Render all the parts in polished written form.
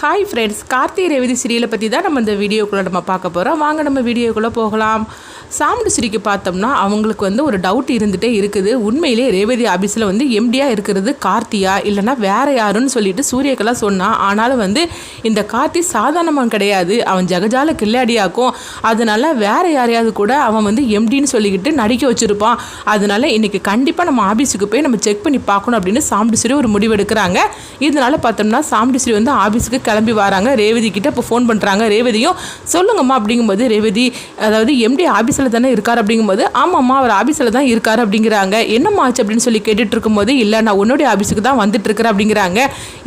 Hi friends, Karthi Revathi சீரியலை பற்றி தான் நம்ம இந்த வீடியோக்குள்ளே நம்ம பார்க்க போகிறோம். வாங்க நம்ம வீடியோக்குள்ளே போகலாம். சாமுண்டு ஸ்ரீக்கு பார்த்தோம்னா அவங்களுக்கு ஒரு டவுட் இருந்துகிட்டே இருக்குது. உண்மையிலே ரேவதி ஆஃபீஸில் எம்டியாக இருக்கிறது கார்த்தியா இல்லைனா வேறு யாருன்னு சொல்லிட்டு சூரியக்கெல்லாம் சொன்னான். ஆனாலும் இந்த கார்த்தி சாதாரணமாக கிடையாது, அவன் ஜகஜால கில்லாடியாக்கும். அதனால வேறு யாரையாவது கூட அவன் எம்டின்னு சொல்லிக்கிட்டு நடிக்க வச்சுருப்பான். அதனால இன்றைக்கி கண்டிப்பாக நம்ம ஆஃபீஸுக்கு போய் நம்ம செக் பண்ணி பார்க்கணும் அப்படின்னு சாமுண்டு ஸ்ரீ ஒரு முடிவு எடுக்கிறாங்க. இதனால் பார்த்தோம்னா சாமுண்டு ஸ்ரீ ஆஃபீஸுக்கு கிளம்பி வராங்க. ரேவதி கிட்ட இப்போ ஃபோன் பண்ணுறாங்க. ரேவதியும் சொல்லுங்கம்மா அப்படிங்கும்போது ரேவதி அதாவது எம்டி ஆஃபீஸில் தானே இருக்கார் அப்படிங்கும்போது ஆமாம்மா அவர் ஆஃபீஸில் தான் இருக்கார் அப்படிங்கிறாங்க. என்னம்மா ஆச்சு அப்படின்னு சொல்லி கேட்டுட்டு இருக்கும்போது இல்லை நான் உன்னுடைய ஆஃபீஸுக்கு தான் வந்துட்டு இருக்கிறேன் அப்படிங்கிறாங்க.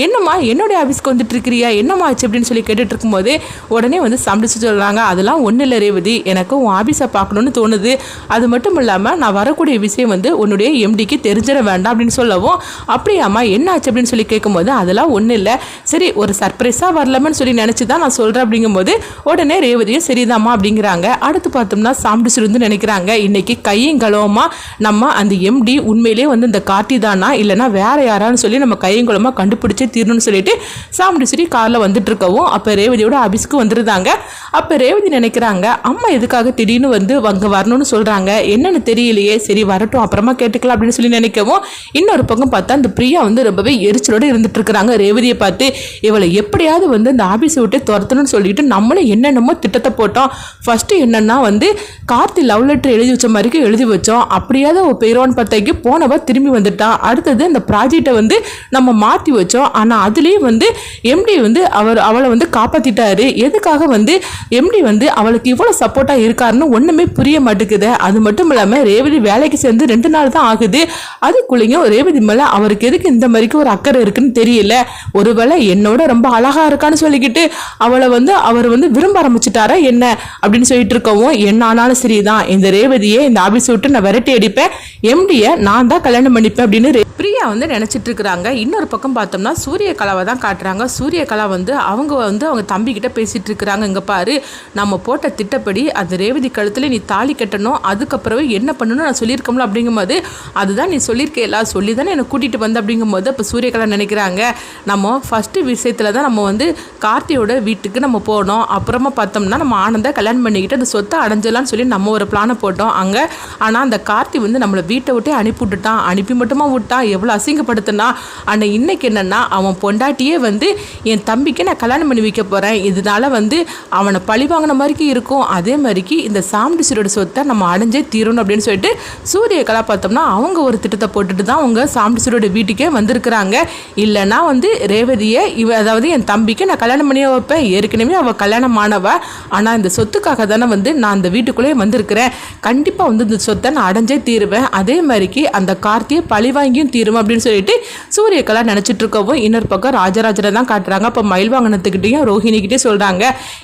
என்னம்மா என்னுடைய ஆஃபீஸ்க்கு வந்துட்டு இருக்கிறியா, என்னம்மா ஆச்சு அப்படின்னு சொல்லி கேட்டுட்டு இருக்கும்போது உடனே சமைச்சு சொல்கிறாங்க. அதெல்லாம் ஒன்றும் இல்லை ரேவதி, எனக்கு உன் ஆஃபீஸை பார்க்கணுன்னு தோணுது. அது மட்டும் இல்லாமல் நான் வரக்கூடிய விஷயம் உன்னுடைய எம்டிக்கு தெரிஞ்சிட வேண்டாம் அப்படின்னு சொல்லவும் அப்படியாம்மா என்ன ஆச்சு அப்படின்னு சொல்லி கேட்கும்போது அதெல்லாம் ஒன்றும் இல்லை, சரி ஒரு சர்ப்ரைஸாக வரலாமன்னு சொல்லி நினச்சி தான் நான் சொல்கிறேன் அப்படிங்கும்போது உடனே ரேவதியும் சரிதாம்மா அப்படிங்கிறாங்க. அடுத்து பார்த்தோம்னா சாமுண்டு ஸ்ரீ நினைக்கிறாங்க இன்னைக்கு கையும் களவுமா நம்ம அந்த எம்டி உண்மையிலே இந்த கார்த்தி தானா இல்லைனா வேற யாரான்னு சொல்லி நம்ம கையும் களமாக கண்டுபிடிச்சே தீரணும்னு சொல்லிட்டு சாமுண்டு ஸ்ரீ காரில் வந்துட்டு இருக்கவும் அப்போ ரேவதியோட ஆஃபீஸ்க்கு வந்துருந்தாங்க. அப்போ ரேவதி நினைக்கிறாங்க அம்மா எதுக்காக திடீர்னு அங்கே வரணும்னு சொல்கிறாங்க, என்னன்னு தெரியலையே, சரி வரட்டும் அப்புறமா கேட்டுக்கலாம் அப்படின்னு சொல்லி நினைக்கவும் இன்னொரு பக்கம் பார்த்தா அந்த பிரியா ரொம்பவே எரிச்சலோடு இருந்துட்டு இருக்கிறாங்க. ரேவதியை பார்த்து இவளை எப்படியாவது இந்த ஆஃபீஸை விட்டு துரத்தணும்னு சொல்லிட்டு நம்மளும் என்னென்னமோ திட்டத்தை போட்டோம். ஃபர்ஸ்ட் என்னன்னா கார்த்தி லவ் லெட்டர் எழுதி வச்ச மாதிரிக்கு எழுதி வச்சோம், அப்படியாவது ஒரு பேரோன் பத்தைக்கு போனவ திரும்பி வந்துட்டான். அடுத்தது அந்த ப்ராஜெக்டை நம்ம மாற்றி வச்சோம், ஆனால் அதுலேயும் எம்டி அவளை காப்பாற்றிட்டாரு. எதுக்காக எம்டி அவளுக்கு இவ்வளோ சப்போர்ட்டாக இருக்காருன்னு ஒன்றுமே புரிய மாட்டேங்குது. அது மட்டும் இல்லாமல் ரேவதி வேலைக்கு சேர்ந்து 2 நாள் தான் ஆகுது, அதுக்குள்ளேயும் ரேவதி மேலே அவருக்கு எதுக்கு இந்த மாதிரிக்கு ஒரு அக்கறை இருக்குன்னு தெரியல. ஒருவேளை என்னோட ரொம்ப அழகா இருக்கான்னு சொல்லிக்கிட்டு அவளை அவர் விரும்ப ஆரம்பிச்சுட்டாரா என்ன அப்படின்னு சொல்லிட்டு இருக்கவும் என்ன ஆனாலும் சரிதான், இந்த ரேவதியை இந்த ஆபீஸ் விட்டு நான் விரட்டி அடிப்பேன், எம்டியை நான் தான் கல்யாணம் பண்ணிப்பேன் அப்படின்னு பிரியா நினைச்சிட்டு இருக்கிறாங்க. இன்னொரு பக்கம் பார்த்தோம்னா சூரியகலாவை தான் காட்டுறாங்க. சூரியகலா அவங்க தம்பி கிட்ட பேசிட்டு இருக்கிறாங்க. இங்க பாரு, நம்ம போட்ட திட்டப்படி அந்த ரேவதி கழுத்துல நீ தாலி கட்டணும், அதுக்கப்புறமே என்ன பண்ணணும் நான் சொல்லியிருக்கோம்ல அப்படிங்கும்போது அதுதான் நீ சொல்லியிருக்கேல, சொல்லி தானே என்னை கூட்டிட்டு வந்த அப்படிங்கும்போது அப்போ சூரியகலா நினைக்கிறாங்க நம்ம ஃபர்ஸ்ட் விஷயத்துல தான் நம்ம கார்த்தியோட வீட்டுக்கு நம்ம போனோம், அப்புறமா பார்த்தோம்னா நம்ம ஆனந்த கல்யாணம் பண்ணிக்கிட்டு அந்த சொத்தை அடைஞ்சலான்னு சொல்லி நம்ம ஒரு பிளானை போட்டோம் அங்கே. ஆனால் அந்த கார்த்தி நம்மளை வீட்டை விட்டே அனுப்பி விட்டுட்டான், அனுப்பி மட்டுமா விட்டான், எவ்வளோ அசிங்கப்படுத்தினா. ஆனால் இன்னைக்கு என்னன்னா அவன் பொண்டாட்டியே என் தம்பிக்கு நான் கல்யாணம் பண்ணி வைக்க போகிறேன், இதனால அவனை பழி வாங்கின மாதிரிக்கு இருக்கும், அதே மாதிரிக்கு இந்த சாமுண்டு ஸ்ரீயோட சொத்தை நம்ம அடைஞ்சே தீரணும் அப்படின்னு சொல்லிட்டு சூரியகலா பார்த்தோம்னா அவங்க ஒரு திட்டத்தை போட்டுட்டு தான் அவங்க சாமுண்டு ஸ்ரீயோட வீட்டுக்கே வந்திருக்கிறாங்க. இல்லைன்னா ரேவதியை அதாவது என் தம்பிக்கு நான் கல்யாணம் பண்ணியே வைப்பேன், ஏற்கனவே அவள் கல்யாணம் ஆனவ, ஆனால் இந்த சொத்துக்காக தானே நான் அந்த வீட்டுக்குள்ளேயே வந்திருக்கிறேன், கண்டிப்பாக இந்த சொத்தை நான் அடைஞ்சே தீருவேன், அதே மாதிரிக்கு அந்த கார்த்தியை பழி வாங்கியும் தீருவேன் அப்படின்னு சொல்லிட்டு சூரியகலா நினச்சிட்டு இருக்கவும் இன்னொரு பக்கம் ராஜராஜரை தான் காட்டுறாங்க. அப்போ மயில் வாங்கினத்துக்கிட்டையும் ரோஹிணிக்கிட்டே சொல்கிறாங்க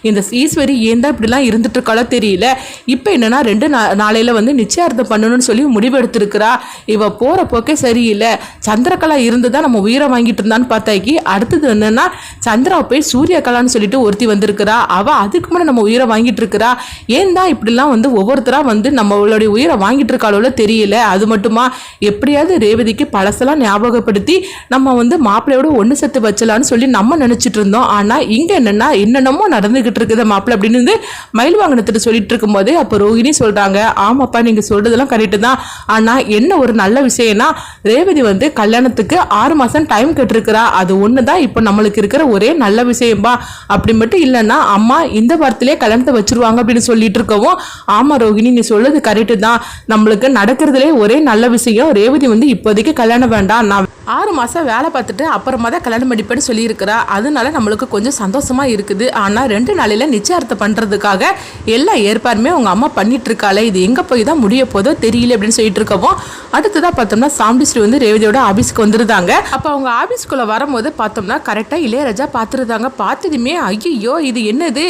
இந்த ஈஸ்வரி ஏன் தான் இப்படிலாம் இருந்துட்டு இருக்காளோ தெரியல, இப்போ என்னன்னா 2 நாளையில் நிச்சயார்த்தம் பண்ணணும்னு சொல்லி முடிவு எடுத்திருக்கிறா, இவ போகிற போக்கே சரியில்லை, சந்திரகலா இருந்து தான் நம்ம உயிரை வாங்கிட்டு இருந்தான்னு பார்த்தாக்கி அடுத்தது என்னன்னா சந்திரா போய் சூரியகலான்னு சொல்லிட்டு ஒருத்தி வந்திருக்கிறா, அவள் அதுக்கு முன்னாடி நம்ம உயிரை வாங்கிட்டு இருக்கிறா, ஏன் தான் இப்படிலாம் ஒவ்வொருத்தரா நம்மளுடைய உயிரை வாங்கிட்டு இருக்காளோ தெரியல. அது மட்டுமா எப்படியாவது ரேவதிக்கு பழசெல்லாம் ஞாபகப்படுத்தி நம்ம மாப்பிள்ளையோட ஒன்று சேர்த்து வச்சலான்னு சொல்லி நம்ம நினைச்சிட்டு இருந்தோம். ஆனால் இங்கே என்னென்னமோ நடந்துகிட்டு இருக்குது மாப்பிள்ளை அப்படின்னு மயில் வாங்கினத்துட்டு சொல்லிட்டு இருக்கும் போது அப்போ ரோஹிணி சொல்றாங்க ஆமாப்பா நீங்க சொல்றதெல்லாம் கரெக்டு தான், ஆனால் என்ன ஒரு நல்ல விஷயம்னா ரேவதி கல்யாணத்துக்கு 6 மாசம் டைம் கேட்டிருக்கிறா, அது ஒன்று தான் இப்போ நம்மளுக்கு இருக்கிற ஒரே நல்ல விஷயம்பா, அப்படி மட்டும் இல்லைன்னா அம்மா இந்த வாரத்திலே கல்யாணத்தை வச்சிருவாங்க அப்படின்னு சொல்லிட்டு இருக்கவும் ஆமா ரோஹிணி நீ சொல்றது கரெக்டு தான், நம்மளுக்கு நடக்கிறதுலே ஒரே நல்ல விஷயம் ரேவதி இப்போதைக்கு கல்யாணம் வேண்டாம், நான் 6 மாசம் வேலை பார்த்துட்டு அப்புறமா தான் கல்யாணம் பண்ணிப்பேன்னு சொல்லியிருக்கிறா, அதனால நம்மளுக்கு கொஞ்சம் சந்தோஷமா இருக்குது. ஆனால் 2 நாளையில் நிச்சயார்த்தம் பண்றதுக்காக எல்லா ஏற்பாடுமே உங்க அம்மா பண்ணிட்டு இருக்காளே, இது எங்க போய் தான் முடிய போதோ தெரியல அப்படின்னு சொல்லிட்டு இருக்கவும் அடுத்ததான் பார்த்தோம்னா சாமுண்டு ஸ்ரீ ரேவதியோட ஆபீஸ்க்கு வந்துருந்தாங்க. அப்போ அவங்க ஆபீஸ்க்குள்ள வரும்போது பார்த்தோம்னா கரெக்டாக இளையராஜா பார்த்துருந்தாங்க. பார்த்ததுமே ஐயோ இது என்னது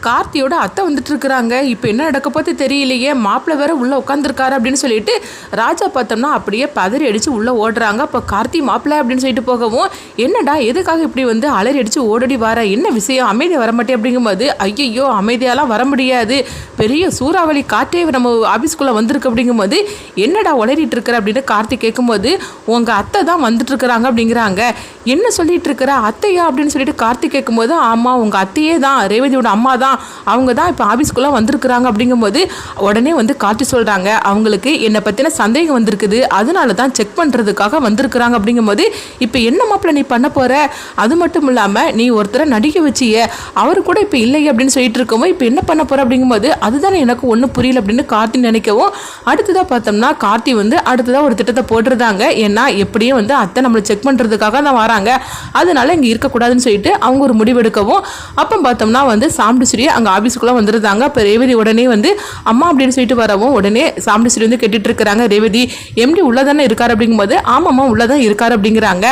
கார்த்தியோட அத்தை வந்துட்டு இருக்கிறாங்க. இப்போ என்ன நடக்க போது தெரியலையே, மாப்பிள்ளை வேற உள்ளே உட்காந்துருக்காரு அப்படின்னு சொல்லிட்டு ராஜா பார்த்தோம்னா அப்படியே பதறி அடித்து உள்ளே ஓடுறாங்க. அப்போ கார்த்தி மாப்பிள்ளை அப்படின்னு சொல்லிட்டு போகவும், என்னடா எதுக்காக இப்படி வந்து அலறி அடித்து ஓடடி வர, என்ன விஷயம், அமைதியாக வரமாட்டே அப்படிங்கும்போது, ஐயோ அமைதியாலாம் வர முடியாது, பெரிய சூறாவளி காற்றே நம்ம ஆஃபீஸ்க்குள்ளே வந்திருக்கு அப்படிங்கும்போது, என்னடா உளறிட்டு இருக்கிற அப்படின்னு கார்த்தி கேட்கும்போது, உங்கள் அத்தை தான் வந்துட்டு இருக்கிறாங்க அப்படிங்கிறாங்க. என்ன சொல்லிட்டு இருக்கிற, அத்தையா அப்படின்னு சொல்லிட்டு கார்த்தி கேட்கும்போது, ஆமாம் உங்கள் அத்தையே தான், ரேவதியோட அம்மா தான், அவங்க தான் இப்போ ஆஃபீஸ்க்குள்ளே வந்திருக்கிறாங்க அப்படிங்கும்போது உடனே வந்து கார்த்தி சொல்கிறாங்க, அவங்களுக்கு என்னை பற்றின சந்தேகம் வந்திருக்குது, அதனால தான் செக் பண்ணுறதுக்காக வந்திருக்கிறாங்க அப்படிங்கும்போது, இப்போ என்ன மாப்பிள்ள நீ பண்ண போகிற, அது மட்டும் இல்லாமல் நீ ஒருத்தரை நடிக்க வச்சிய, அவரு கூட இப்போ இல்லையே அப்படின்னு சொல்லிட்டு இருக்கவும் இப்போ என்ன பண்ண போகிற அப்படிங்கும்போது, அதுதானே எனக்கு ஒன்றும் புரியல அப்படின்னு கார்த்தி நினைக்கவும், அடுத்ததாக பார்த்தோம்னா கார்த்தி வந்து அடுத்ததாக ஒரு திட்டத்தை போட்டுருந்தாங்க. ஏன்னா எப்படியும் வந்து அத்தை நம்மளை செக் பண்ணுறதுக்காக தான் வராங்க, அதனால இங்கே இருக்கக்கூடாதுன்னு சொல்லிட்டு அவங்க ஒரு முடிவெடுக்கவும், அப்போ பார்த்தோம்னா வந்து சாமுண்டீஸ்வரி அங்கே ஆஃபீஸுக்குள்ளே வந்துருந்தாங்க. அப்போ ரேவதி உடனே வந்து அம்மா அப்படின்னு சொல்லிட்டு வரவும் உடனே சாமுண்டீஸ்வரி வந்து கேட்டுட்டு இருக்கிறாங்க, ரேவதி எம்டி உள்ளதானே இருக்காரு அப்படிங்கும்போது, ஆமாம்மா உள்ளதான் இருக்காரு அப்படிங்கிறாங்க.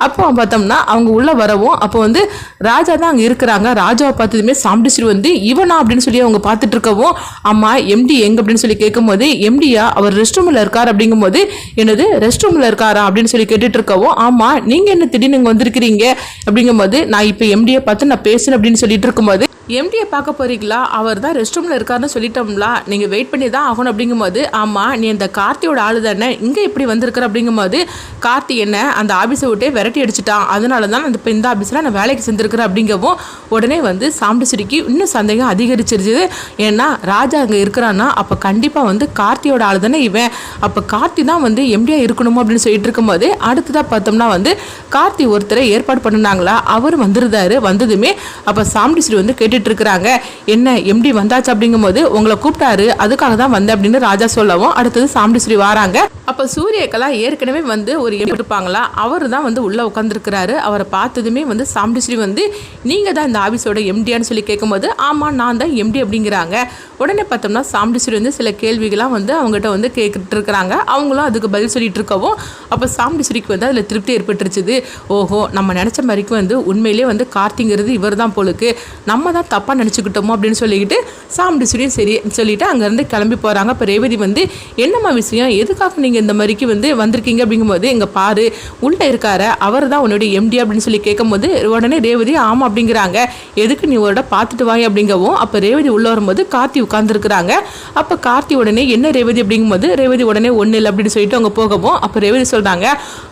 அப்போ பார்த்தோம்னா அவங்க உள்ளே வரவும் அப்போ வந்து ராஜா தான் அங்கே இருக்கிறாங்க. ராஜாவை பார்த்ததுமே சாமுண்டீஸ்வரி வந்து இவனா அப்படின்னு சொல்லி அவங்க பார்த்துட்டு இருக்கவும், அம்மா எம்டி எங்க அப்படின்னு சொல்லி கேட்கும்போது, எம்டியா அவர் ரெஸ்ட் ரூமில் இருக்கார் அப்படிங்கும்போது, என்னது ரெஸ்ட் ரூமில் இருக்காரா அப்படின்னு சொல்லி கேட்டுட்டு இருக்கவும், ஆமா நீங்க என்ன திடீர்னு இங்கே வந்திருக்கிறீங்க அப்படிங்கும்போது, நான் இப்போ எம்டியை பார்த்து நான் பேசுறேன் அப்படின்னு சொல்லிட்டு இருக்கும்போது, எம்டியை பார்க்க போறீங்களா, அவர் தான் ரெஸ்ட் ரூமில் இருக்காருன்னு சொல்லிட்டோம்ல, நீங்கள் வெயிட் பண்ணி தான் ஆகணும் அப்படிங்கும்போது, ஆமாம் நீ அந்த கார்த்தியோட ஆளு தானே, இங்கே எப்படி வந்திருக்கிற அப்படிங்கும்போது, கார்த்தி என்ன அந்த ஆஃபீஸை விட்டே விரட்டி அடிச்சுட்டான், அதனால தான் அந்த இந்த ஆஃபீஸில் நான் வேலைக்கு செஞ்சுருக்கிறேன் அப்படிங்கவும் உடனே வந்து சாமுண்டீஸ்வரிக்கு இன்னும் சந்தேகம் அதிகரிச்சிருச்சு. ஏன்னா ராஜா அங்கே இருக்கிறான்னா அப்போ கண்டிப்பாக வந்து கார்த்தியோட ஆளு தானே இவன், அப்போ கார்த்தி தான் வந்து எம்டியா இருக்கணுமோ அப்படின்னு சொல்லிட்டு இருக்கும்போது, அடுத்ததாக பார்த்தோம்னா வந்து கார்த்தி ஒருத்தரை ஏற்பாடு பண்ணினாங்களா, அவர் வந்துருந்தாரு. வந்ததுமே அப்போ சாமுண்டீஸ்வரி வந்து கேட்டுட்டு இருக்கிறாங்க, என்ன எம்டி வந்தாச்சு அப்படிங்கும்போது, உங்களை கூப்பிட்டாரு அதுக்காக தான் வந்தேன் அப்படின்னு ராஜா சொல்லவும், அடுத்தது சாமுண்டீஸ்வரி வராங்க. அப்போ சூரியகலா ஏற்கனவே வந்து ஒரு இருப்பாங்களா, அவர் தான் வந்து உள்ளே உட்காந்துருக்கிறாரு. அவரை பார்த்ததுமே வந்து சாமுண்டீஸ்வரி வந்து, நீங்கள் தான் இந்த ஆஃபீஸோட எம்டியான்னு சொல்லி கேட்கும்போது, ஆமாம் நான் தான் எம்டி அப்படிங்கிறாங்க. உடனே பார்த்தோம்னா சாமுண்டீஸ்வரி வந்து சில கேள்விகளாம் வந்து அவங்ககிட்ட வந்து கேட்டுட்டு இருக்கிறாங்க. அவங்களும் அதுக்கு பதில் சொல்லிட்டு இருக்கவும், அப்போ சாமுண்டீஸ்வரிக்கு வந்து அதில் திருப்தி ஏற்பட்டுருச்சுது. ஓஹோ நம்ம நினச்ச மாதிரிக்கு வந்து உண்மையிலே வந்து கார்த்திங்கிறது இவர் தான் போலுக்கு, நம்ம தான் தப்பாக நினச்சிக்கிட்டோமோ அப்படின்னு சொல்லிக்கிட்டு சாமுண்டீஸ்வரியும் சரி சொல்லிட்டு அங்கேருந்து கிளம்பி போகிறாங்க. இப்போ ரேவதி வந்து, என்னம்மா விஷயம், எதுக்காக நீங்கள் இந்த மாதிரிக்கு வந்து வந்திருக்கீங்க அப்படிங்கும்போது, இங்கே பாரு உள்ளே இருக்காரு அவர் தான் உன்னுடைய எம்டி அப்படின்னு சொல்லி கேட்கும்போது, உடனே ரேவதி ஆமாம் அப்படிங்கிறாங்க. எதுக்கு நீ ஒரு பார்த்துட்டு வாங்க அப்படிங்கவும், அப்போ ரேவதி உள்ளே வரும்போது கார்த்தி உட்காந்துருக்குறாங்க. அப்போ கார்த்தி உடனே என்ன ரேவதி அப்படிங்கும்போது, ரேவதி உடனே ஒன்றும் இல்லை அப்படின்னு சொல்லிட்டு அவங்க போகவும், அப்போ ரேவதி சொல்கிறாங்க,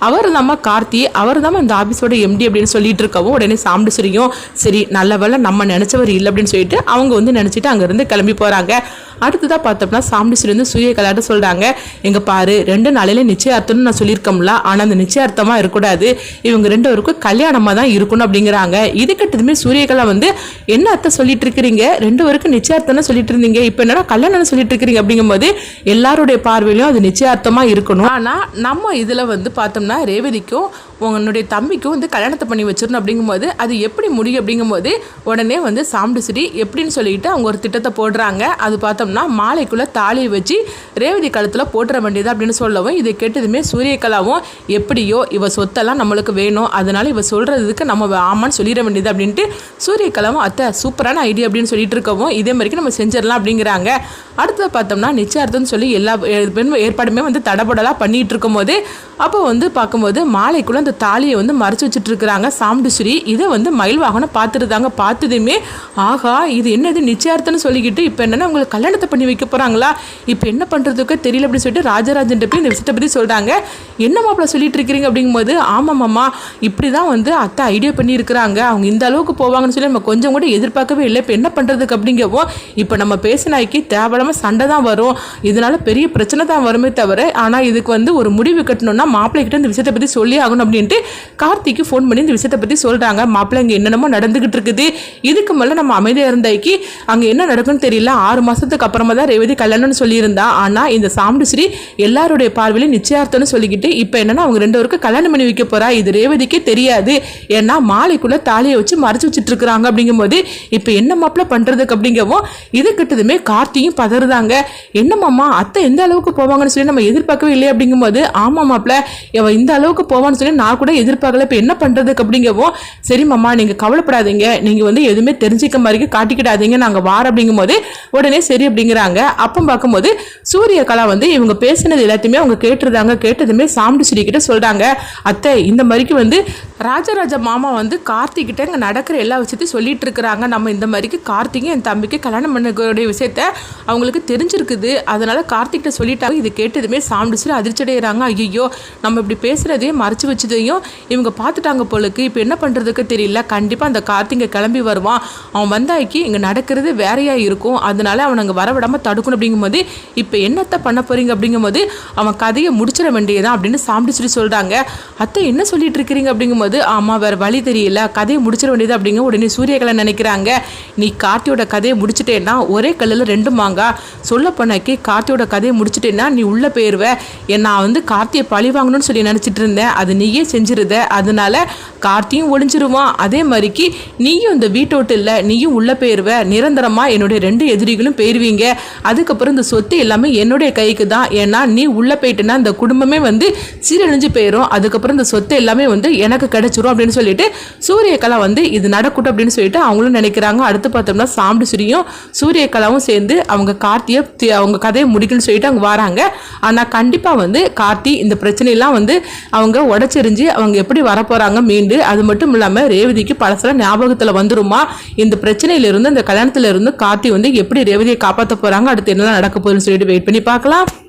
அவர் தாம்மா கார்த்தி, அவர் தான் இந்த ஆஃபீஸோட எம்டி அப்படின்னு சொல்லிட்டு இருக்கவும், உடனே சாமுண்டீஸ்வரியும் சரி நல்ல வேளை நம்ம நினச்சவர் இல்லை அப்படின்னு சொல்லிட்டு அவங்க வந்து நினச்சிட்டு அங்கேருந்து கிளம்பி போகிறாங்க. அடுத்ததாக பார்த்தோம்னா சாமுண்டீஸ்வரி வந்து சூரியகலாட்ட சொல்கிறாங்க, எங்கள் பாரு 2 நாளையில நிச்சயார்த்தம்னு நான் சொல்லியிருக்கோம்ல, ஆனால் அந்த நிச்சயார்த்தமாக இருக்கக்கூடாது, இவங்க 2 பேருக்கும் கல்யாணமாக தான் இருக்கணும் அப்படிங்கிறாங்க. இது கிட்டதுமே சூரியகலா வந்து, என்ன அர்த்தம் சொல்லிட்டு இருக்கிறீங்க, 2 பேருக்கும் நிச்சயார்த்தம்னு சொல்லிட்டு இருந்தீங்க, இப்போ என்னன்னா கல்யாணம்னு சொல்லிட்டு இருக்கிறீங்க அப்படிங்கும்போது, எல்லாருடைய பார்வையிலும் அது நிச்சயார்த்தமாக இருக்கணும், ஆனால் நம்ம இதில் வந்து பார்த்தோம்னா ரேவதிக்கும் உன்னுடைய தம்பிக்கும் வந்து கல்யாணத்தை பண்ணி வச்சிடணும் அப்படிங்கும்போது அது எப்படி முடியும் அப்படிங்கும்போது, உடனே வந்து சாமுண்டீஸ்வரி எப்படின்னு சொல்லிட்டு அவங்க ஒரு திட்டத்தை போடுறாங்க. அது பார்த்தோம்னா மாலைக்குள்ளே தாலியை வச்சு ரேவதி கழுத்தில் போட்டுற வேண்டியது அப்படின்னு சொல்லவும், இதை கேட்டதுமே சூரியகலாவும், எப்படியோ இவ சொத்தெல்லாம் நம்மளுக்கு வேணும், அதனால இவ சொல்கிறதுக்கு நம்ம ஆமான்னு சொல்லிட வேண்டியது அப்படின்ட்டு சூரியகலாவும், அத்தை சூப்பரான ஐடியா அப்படின்னு சொல்லிட்டு இருக்கவும், இதே மாதிரிக்கு நம்ம செஞ்சிடலாம் அப்படிங்கிறாங்க. அடுத்தது பார்த்தோம்னா நிச்சயார்த்தம்னு சொல்லி எல்லா பெண் ஏற்பாடுமே வந்து தடபடலாக பண்ணிகிட்டு இருக்கும்போது, அப்போ வந்து பார்க்கும்போது மாலைக்குள்ளே அந்த தாலியை வந்து மறைச்சி வச்சுட்டு இருக்கிறாங்க சாமுண்டீஸ்வரி. இதை வந்து மயில் வாகனம் பார்த்துருந்தாங்க. பார்த்ததுமே ஆகா இது என்னது நிச்சயார்த்தம்னு சொல்லிக்கிட்டு இப்போ என்னென்னா அவங்களுக்கு கல்யாணத்தை பண்ணி வைக்க போகிறாங்களா, இப்போ என்ன பண்ணுறதுக்கு தெரியல அப்படின்னு சொல்லிட்டு ராஜராஜன் போய் இந்த விஷயத்தை பற்றி சொல்கிறாங்க. என்ன மாப்பிள்ள சொல்லிட்டு இருக்கிறீங்க அப்படிங்கும்போது, ஆமாம்மாம்மா இப்படி தான் வந்து அத்தை ஐடியா பண்ணியிருக்கிறாங்க, அவங்க இந்த அளவுக்கு போவாங்கன்னு சொல்லி நம்ம கொஞ்சம் கூட எதிர்பார்க்கவே இல்லை, இப்போ என்ன பண்ணுறதுக்கு அப்படிங்கவும், இப்போ நம்ம பேசினாய்க்கு தேவையில்லாமல் சண்டை தான் வரும், இதனால பெரிய பிரச்சனை தான் வருமே தவிர, ஆனால் இதுக்கு வந்து ஒரு முடிவு கட்டணும்னா மாப்பிள்ளைகிட்ட இந்த விஷயத்தை பற்றி சொல்லி ஆகணும் அப்படின்ட்டு கார்த்திக்கு ஃபோன் பண்ணி இந்த விஷயத்தை பற்றி சொல்கிறாங்க. மாப்பிள்ளை இங்கே என்னென்னமோ நடந்துக்கிட்டு இருக்குது, இதுக்கு மேலே நம்ம அமைதியாக இருந்தாய்க்கு அங்கே என்ன நடக்குன்னு தெரியல, 6 மாதத்துக்கு அப்புறமா தான் ரேவதி கல்யாணம்னு சொல்லியிருந்தா. ஆனால் இந்த சாமுண்டீஸ்வரி எல்லாருடைய பார்வையிலும் நிச்சயார்த்தம்னு சொல்லிக்கிட்டு இப்போ என்னன்னா அவங்க 2 பேருக்கு கல்யாணம் பண்ணி வைக்க போறா. இது ரேவதிக்கே தெரியாது. ஏன்னா மாலைக்குள்ள தாலியை வச்சு மறைச்சு வச்சுட்டு இருக்கிறாங்க. அப்படிங்கும்போது இப்போ என்ன மாப்பிள்ள பண்றதுக்கு அப்படிங்கவும் இது கிட்டதுமே கார்த்தியும் பதறுதாங்க. என்னமாம்மா அத்தை எந்த அளவுக்கு போவாங்கன்னு சொல்லி நம்ம எதிர்பார்க்கவே இல்லை. அப்படிங்கும்போது ஆமா மாப்பிள்ள இவன் இந்த அளவுக்கு போவான்னு சொல்லி நான் கூட எதிர்பார்க்கல. இப்போ என்ன பண்றதுக்கு அப்படிங்கவும் சரி மாமா நீங்க கவலைப்படாதீங்க, நீங்க வந்து எதுவுமே தெரிஞ்சிக்க மாதிரி காட்டிக்கிடாதீங்க, நாங்க வார அப்படிங்கும்போது உடனே சரி அப்படிங்கிறாங்க. அப்போ பார்க்கும்போது சூரியகலா வந்து இவங்க பேசினது எல்லாத்தையுமே அவங்க கேட்டுருந்தாங்க. கேட்டதுமே சாமுண்டீஸ்வரி கிட்ட சொல்றாங்க, அத்தை இந்த மாதிரிக்கு வந்து ராஜராஜ மாமா வந்து கார்த்திகிட்ட இங்கே நடக்கிற எல்லா விஷயத்தையும் சொல்லிட்டு இருக்கிறாங்க. நம்ம இந்த மாதிரிக்கு கார்த்திகை என் தம்பிக்கு கல்யாணம் பண்ணக்கூடிய விஷயத்த அவங்களுக்கு தெரிஞ்சிருக்குது. அதனால கார்த்திகிட்ட சொல்லிட்டாங்க. இது கேட்டதுமே சாமுண்டீஸ்வரி அதிர்ச்சி அடைகிறாங்க. ஐயோ நம்ம இப்படி பேசுறதையும் மறைச்சு வச்சதையும் இவங்க பார்த்துட்டாங்க போலுக்கு. இப்போ என்ன பண்றதுக்கு தெரியல. கண்டிப்பா அந்த கார்த்திகை கிளம்பி வருவான். அவன் வந்தாக்கி இங்க நடக்கிறது வேறையா இருக்கும். அதனால அவன் அங்கே வரவிடாம தடுக்கணும். அப்படிங்கும்போது இப்போ என்னத்தை பண்ண போறீங்க அப்படிங்கும்போது அவன் கதையை முடிச்சிட வேண்டியதான் அப்படின்னு சாமுண்டீஸ்வரி சொல்றாங்க. அத்தை என்ன சொல்லிட்டு இருக்கிறீங்க அப்படிங்கும்போது ஆமா வேற வழி தெரியல, கதையை முடிச்சிட வேண்டியது அப்படிங்க. உடனே சூரியகலா நினைக்கிறாங்க, நீ கார்த்தியோட கதையை முடிச்சிட்டேன்னா ஒரே கல்லில் 2 மாங்காய். சொல்ல போனாக்கி கார்த்தியோட கதையை முடிச்சிட்டேன்னா நீ உள்ள போயிருவ. நான் வந்து கார்த்தியை பழி வாங்கணும்னு சொல்லி நினைச்சிட்டு இருந்தேன், அது நீயே செஞ்சிருத. அதனால கார்த்தியும் ஒளிஞ்சிருவான். அதே மாதிரிக்கு நீயும் இந்த வீட்டை விட்டு இல்லை, நீயும் உள்ள போயிருவ. நிரந்தரமா என்னுடைய 2 எதிரிகளும் போயிருவீங்க. அதுக்கப்புறம் இந்த சொத்து எல்லாமே என்னுடைய கைக்கு தான். ஏன்னா நீ உள்ள போயிட்டுனா இந்த குடும்பமே வந்து சீரழிஞ்சு போயிடும். அதுக்கப்புறம் இந்த சொத்து எல்லாமே வந்து எனக்கு கிடைச்சிரும் அப்படின்னு சொல்லிட்டு சூரியகலா வந்து இது நடக்கட்டும் அப்படின்னு சொல்லிட்டு அவங்களும் நினைக்கிறாங்க. அடுத்து பார்த்தோம்னா சாமுண்டீஸ்வரியும் சூரியகலாவும் சேர்ந்து அவங்க கார்த்தியை அவங்க கதையை முடிக்கணும்னு சொல்லிட்டு அவங்க வராங்க. ஆனா கண்டிப்பா வந்து கார்த்தி இந்த பிரச்சனையெல்லாம் வந்து அவங்க உடச்செறிஞ்சு அவங்க எப்படி வரப்போறாங்க மீண்டு. அது மட்டும் இல்லாம ரேவதிக்கு பழசெல்லாம் ஞாபகத்துல வந்துருமா. இந்த பிரச்சனையில இருந்து இந்த கல்யாணத்துல இருந்து கார்த்தி வந்து எப்படி ரேவதியை காப்பாற்ற போறாங்க, அடுத்து என்னெல்லாம் நடக்க போகுதுன்னு சொல்லிட்டு வெயிட் பண்ணி பார்க்கலாம்.